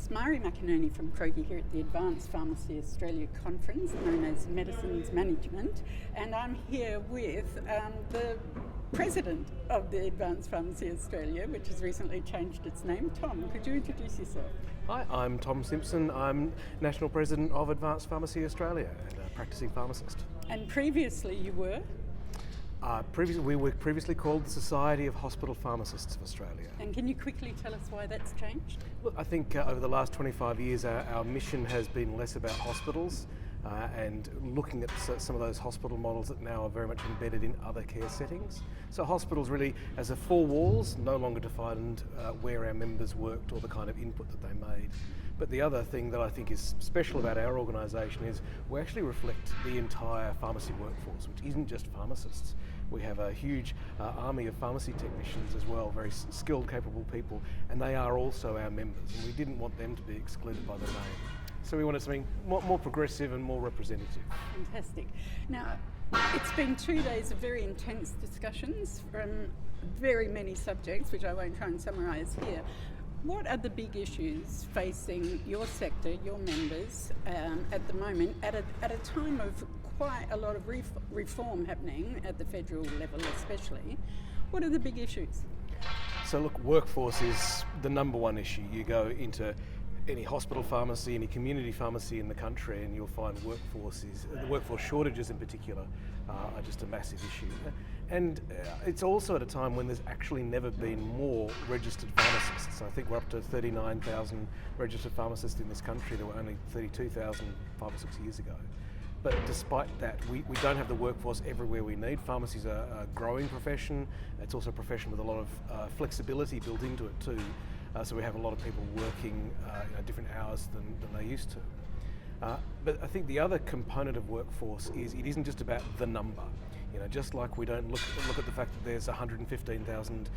It's Mari McInerney from Kroger here at the Advanced Pharmacy Australia conference known as Medicines Management, and I'm here with the president of the Advanced Pharmacy Australia, which has recently changed its name. Tom, could you introduce yourself? Hi, I'm Tom Simpson. I'm National President of Advanced Pharmacy Australia and a practicing pharmacist. And previously you were? We were previously called the Society of Hospital Pharmacists of Australia. And can you quickly tell us why that's changed? Look, I think over the last 25 years our mission has been less about hospitals and looking at some of those hospital models that now are very much embedded in other care settings. So hospitals really, as a four walls, no longer defined where our members worked or the kind of input that they made. But the other thing that I think is special about our organisation is we actually reflect the entire pharmacy workforce, which isn't just pharmacists. We have a huge army of pharmacy technicians as well, very skilled, capable people, and they are also our members, and we didn't want them to be excluded by the name. So we wanted something more progressive and more representative. Fantastic. Now, it's been 2 days of very intense discussions from very many subjects, which I won't try and summarise here. What are the big issues facing your sector, your members, at the moment, at a time of quite a lot of reform happening at the federal level especially? What are the big issues? So look, workforce is the number one issue. You go into any hospital pharmacy, any community pharmacy in the country, and you'll find the workforce shortages in particular are just a massive issue. And it's also at a time when there's actually never been more registered pharmacists. I think we're up to 39,000 registered pharmacists in this country. There were only 32,000 5 or 6 years ago. But despite that, we don't have the workforce everywhere we need. Pharmacy's a growing profession. It's also a profession with a lot of flexibility built into it too. So we have a lot of people working different hours than they used to. But I think the other component of workforce is it isn't just about the number. Just like we don't look at the fact that there's 115,000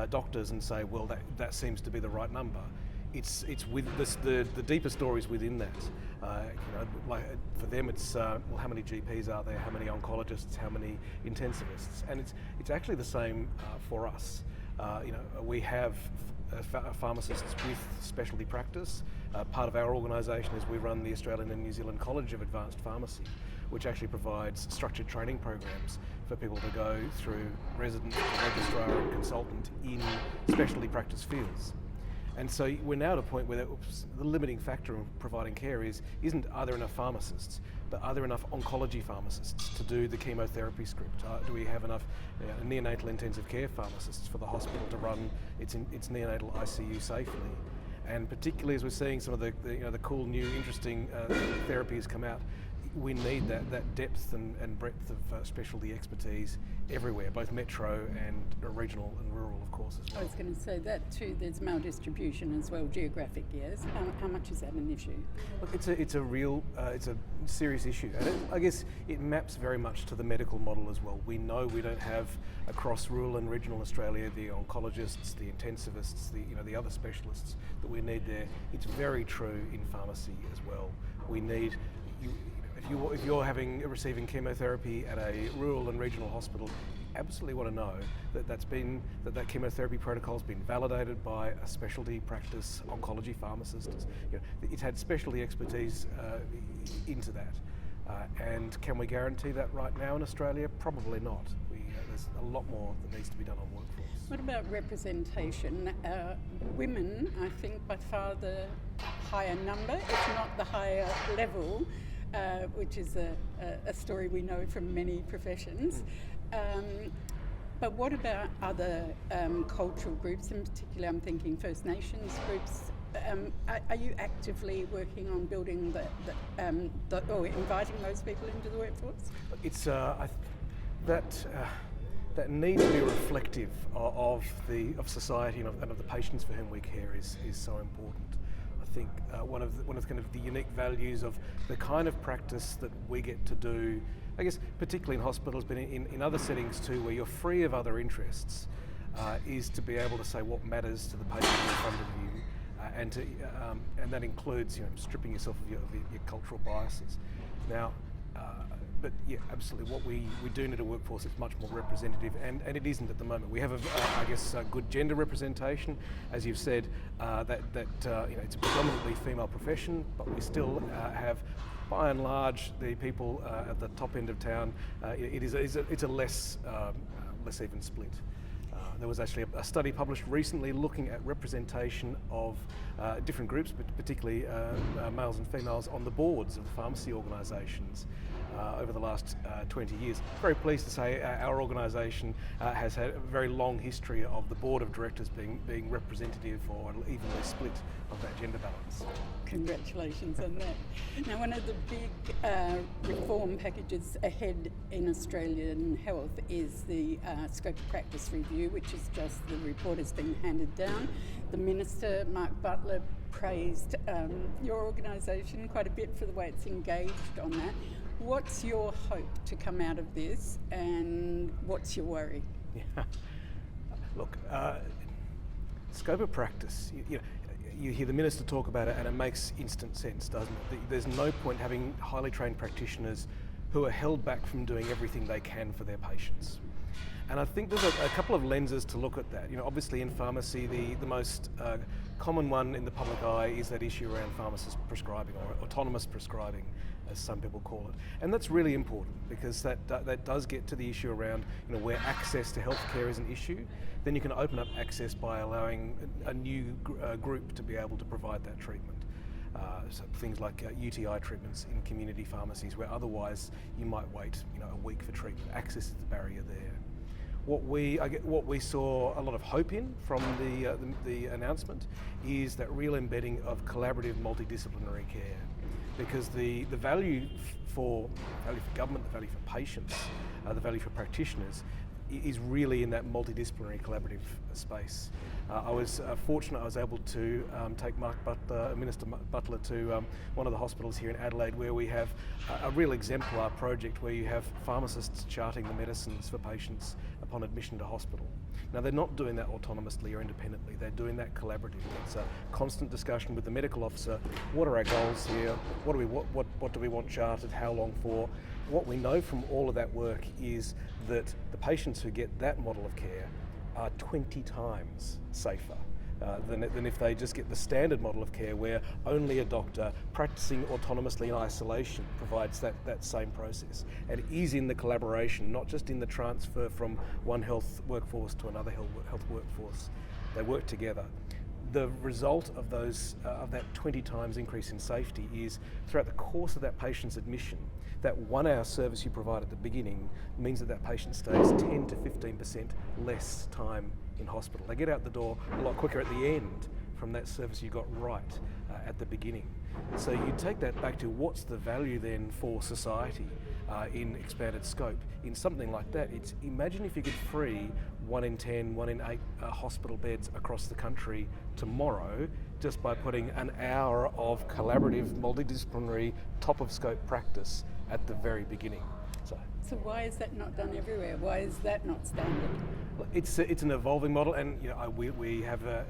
doctors and say, well, that seems to be the right number. It's with the deeper stories within that. Like for them, it's how many GPs are there? How many oncologists? How many intensivists? And it's actually the same for us. We have pharmacists with specialty practice. Part of our organisation is we run the Australian and New Zealand College of Advanced Pharmacy, which actually provides structured training programs for people to go through resident, registrar and consultant in specialty practice fields. And so we're now at a point where the limiting factor in providing care isn't are there enough pharmacists, but are there enough oncology pharmacists to do the chemotherapy script? Do we have enough neonatal intensive care pharmacists for the hospital to run its neonatal ICU safely? And particularly as we're seeing some of the cool, new, interesting therapies come out, we need that depth and breadth of specialty expertise everywhere, both metro and regional and rural, of course, as well. I was going to say that too. There's maldistribution as well, geographic, yes. How much is that an issue? Look, it's a real, it's a serious issue, and I guess it maps very much to the medical model as well. We know we don't have across rural and regional Australia the oncologists, the intensivists, the other specialists that we need there. It's very true in pharmacy as well. We need If you're receiving chemotherapy at a rural and regional hospital, you absolutely want to know that chemotherapy protocol has been validated by a specialty practice oncology pharmacist. It's had specialty expertise into that. And can we guarantee that right now in Australia? Probably not. There's a lot more that needs to be done on workforce. What about representation? Women, I think, by far the higher number, if not the higher level, which is a story we know from many professions. But what about other cultural groups? In particular, I'm thinking First Nations groups. Are you actively working on building or inviting those people into the workforce? It's that need to be reflective of society and of the patients for whom we care is so important. I think one of the kind of the unique values of the kind of practice that we get to do, I guess particularly in hospitals, but in other settings too, where you're free of other interests, is to be able to say what matters to the patient in front of you, and that includes stripping yourself of your cultural biases. Now, but yeah, absolutely. What we do need a workforce that's much more representative, and it isn't at the moment. We have a good gender representation, as you've said. It's a predominantly female profession, but we still have, by and large, the people at the top end of town. It's a less even split. There was actually a study published recently looking at representation of different groups, but particularly males and females on the boards of the pharmacy organisations over the last 20 years. Very pleased to say our organisation has had a very long history of the board of directors being representative or evenly split of that gender balance. Congratulations on that. Now, one of the big reform packages ahead in Australian health is the scope of practice review, which is just the report has been handed down. The Minister, Mark Butler, praised your organisation quite a bit for the way it's engaged on that. What's your hope to come out of this, and what's your worry? Yeah. Look, scope of practice, you hear the Minister talk about it and it makes instant sense, doesn't it? There's no point having highly trained practitioners who are held back from doing everything they can for their patients. And I think there's a couple of lenses to look at that. Obviously in pharmacy, the most common one in the public eye is that issue around pharmacist prescribing, or autonomous prescribing, as some people call it. And that's really important, because that does get to the issue around where access to healthcare is an issue. Then you can open up access by allowing a new group to be able to provide that treatment. So things like UTI treatments in community pharmacies, where otherwise you might wait a week for treatment. Access is the barrier there. What we saw a lot of hope in from the announcement is that real embedding of collaborative multidisciplinary care, because the value for government, the value for patients, the value for practitioners is really in that multidisciplinary collaborative space. I was fortunate I was able to take Minister Butler to one of the hospitals here in Adelaide, where we have a real exemplar project where you have pharmacists charting the medicines for patients upon admission to hospital. Now, they're not doing that autonomously or independently, they're doing that collaboratively. It's a constant discussion with the medical officer. What are our goals here? What do we want charted? How long for? What we know from all of that work is that the patients who get that model of care are 20 times safer than if they just get the standard model of care, where only a doctor practicing autonomously in isolation provides that same process. And it is in the collaboration, not just in the transfer from one health workforce to another health workforce. They work together. The result of that 20 times increase in safety is, throughout the course of that patient's admission, that 1 hour service you provide at the beginning means that patient stays 10 to 15% less time in hospital. They get out the door a lot quicker at the end from that service you got right at the beginning. So you take that back to what's the value then for society in expanded scope. In something like that, imagine if you could free 1 in 10, 1 in 8 hospital beds across the country tomorrow, just by putting an hour of collaborative, multidisciplinary, top of scope practice at the very beginning. So why is that not done everywhere? Why is that not standard? It's an evolving model, and we have a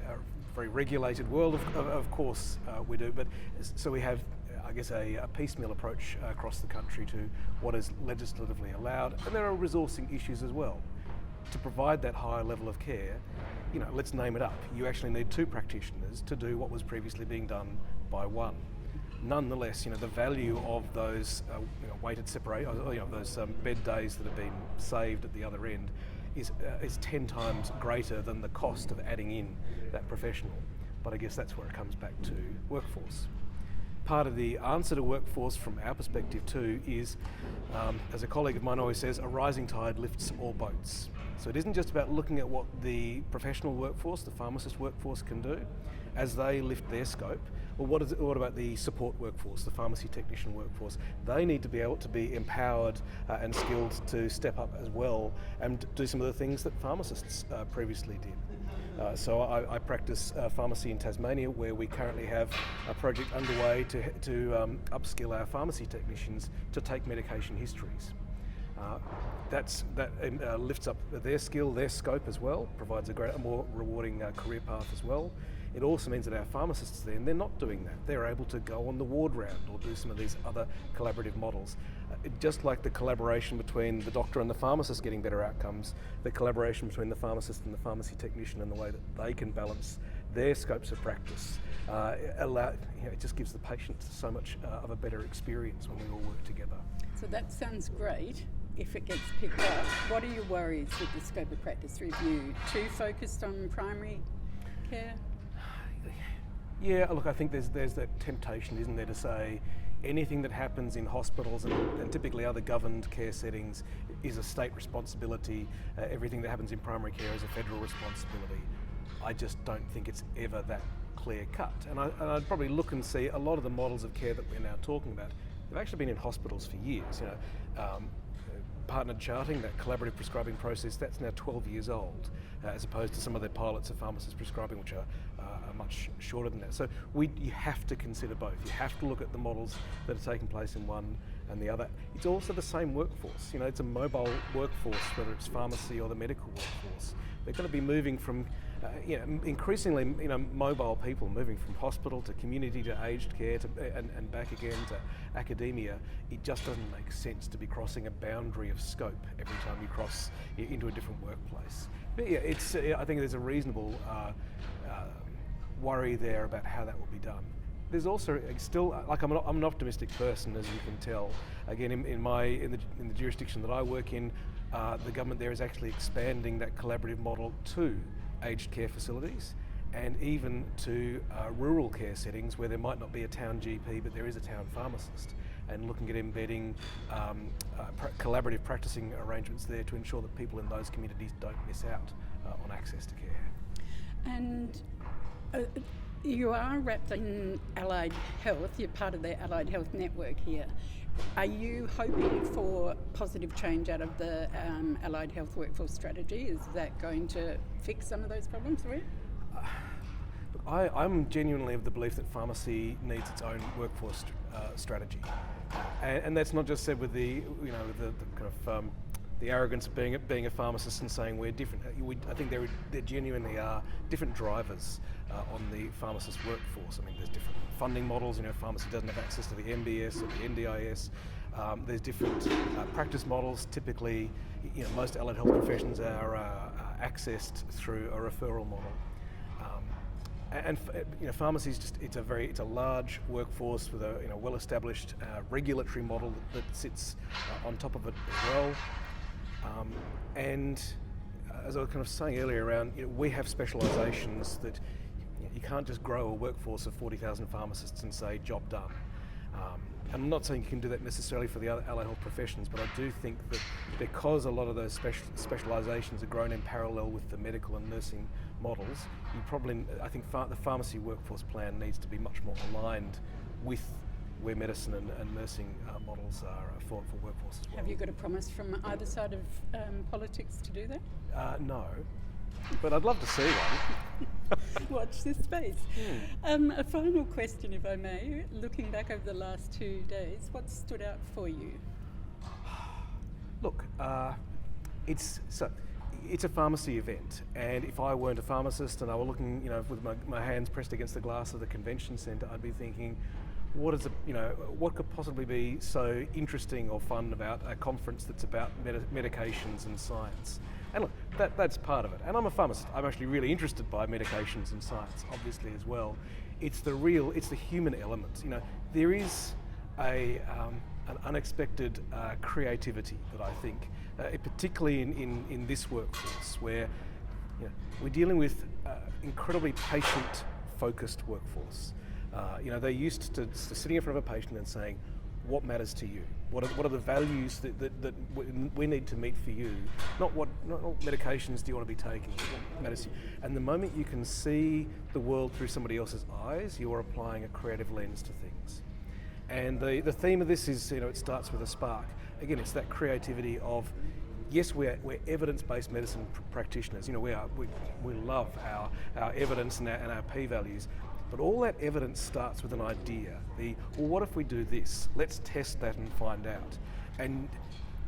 very regulated world, of course we do, but so we have, I guess, a piecemeal approach across the country to what is legislatively allowed, and there are resourcing issues as well. To provide that higher level of care, let's name it up. You actually need 2 practitioners to do what was previously being done by 1. Nonetheless, the value of those weighted those bed days that have been saved at the other end is 10 times greater than the cost of adding in that professional. But I guess that's where it comes back to workforce. Part of the answer to workforce from our perspective too is, as a colleague of mine always says, a rising tide lifts all boats. So it isn't just about looking at what the professional workforce, the pharmacist workforce can do as they lift their scope. Well, what about the support workforce, the pharmacy technician workforce? They need to be able to be empowered and skilled to step up as well and do some of the things that pharmacists previously did. So I practice pharmacy in Tasmania, where we currently have a project underway to upskill our pharmacy technicians to take medication histories. That lifts up their skill, their scope as well, provides a more rewarding career path as well. It also means that our pharmacists then, they're not doing that. They're able to go on the ward round or do some of these other collaborative models. Just like the collaboration between the doctor and the pharmacist getting better outcomes, the collaboration between the pharmacist and the pharmacy technician and the way that they can balance their scopes of practice, it just gives the patient so much of a better experience when we all work together. So that sounds great if it gets picked up. What are your worries with the scope of practice review? Too focused on primary care? Yeah, look, I think there's that temptation, isn't there, to say anything that happens in hospitals and typically other governed care settings is a state responsibility. Everything that happens in primary care is a federal responsibility. I just don't think it's ever that clear cut. And I'd probably look and see a lot of the models of care that we're now talking about, they've actually been in hospitals for years. Partnered charting, that collaborative prescribing process, that's now 12 years old, as opposed to some of the pilots of pharmacist prescribing, which are much shorter than that. So you have to consider both. You have to look at the models that are taking place in one and the other. It's also the same workforce. It's a mobile workforce, whether it's pharmacy or the medical workforce. They're going to be moving from, increasingly, mobile people moving from hospital to community to aged care and back again to academia. It just doesn't make sense to be crossing a boundary of scope every time you cross into a different workplace. But yeah, I think there's a reasonable worry there about how that will be done. There's also still, I'm an optimistic person, as you can tell. Again, in the jurisdiction that I work in, the government there is actually expanding that collaborative model to aged care facilities and even to rural care settings where there might not be a town GP, but there is a town pharmacist, and looking at embedding collaborative practicing arrangements there to ensure that people in those communities don't miss out on access to care. And you are wrapped in Allied Health, you're part of the Allied Health network here. Are you hoping for positive change out of the Allied Health workforce strategy? Is that going to fix some of those problems for you? I'm genuinely of the belief that pharmacy needs its own workforce strategy, and that's not just said with the kind of the arrogance of being a pharmacist and saying we're different. I think there genuinely are different drivers on the pharmacist workforce. I mean, there's different funding models. Pharmacy doesn't have access to the MBS or the NDIS. There's different practice models. Typically, most allied health professions are accessed through a referral model. And pharmacy is it's a large workforce with a well-established regulatory model that sits on top of it as well. And as I was kind of saying earlier around, we have specialisations that you can't just grow a workforce of 40,000 pharmacists and say, job done. And I'm not saying you can do that necessarily for the other allied health professions, but I do think that because a lot of those specialisations are grown in parallel with the medical and nursing models, I think the pharmacy workforce plan needs to be much more aligned with where medicine and nursing models are for workforce as well. Have you got a promise from either side of politics to do that? No, but I'd love to see one. Watch this space. A final question, if I may. Looking back over the last 2 days, what stood out for you? Look, it's a pharmacy event, and if I weren't a pharmacist and I were looking, with my hands pressed against the glass of the convention centre, I'd be thinking, what could possibly be so interesting or fun about a conference that's about medications and science? And look, that's part of it. And I'm a pharmacist. I'm actually really interested by medications and science, obviously, as well. It's the human element. There is an unexpected creativity that I think, particularly in this workforce, where we're dealing with incredibly patient-focused workforce. They're used to sitting in front of a patient and saying, what matters to you? What are the values that we need to meet for you? Not what medications do you want to be taking? What matters to you? And the moment you can see the world through somebody else's eyes, you are applying a creative lens to things. And the theme of this is, it starts with a spark. Again, it's that creativity of, yes, we're evidence-based medicine practitioners. We love our evidence and our p-values. But all that evidence starts with an idea. What if we do this? Let's test that and find out. And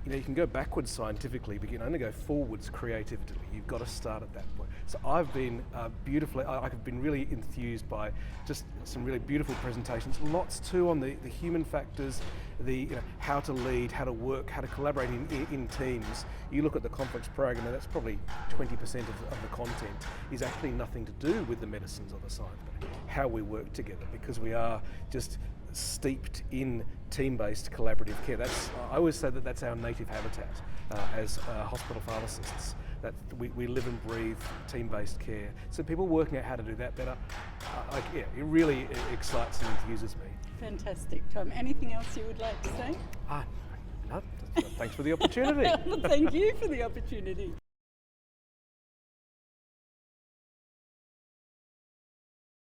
you can go backwards scientifically, but you can only go forwards creatively. You've got to start at that point. So I've been I've been really enthused by just some really beautiful presentations. Lots too on the human factors, the how to lead, how to work, how to collaborate in teams. You look at the complex program, and that's probably 20% of the content is actually nothing to do with the medicines or the science, but how we work together, because we are just steeped in team-based collaborative care. I always say that's our native habitat as hospital pharmacists, that we live and breathe team-based care. So people working out how to do that better, it really excites and enthuses me. Fantastic, Tom. Anything else you would like to say? No, thanks for the opportunity. Thank you for the opportunity.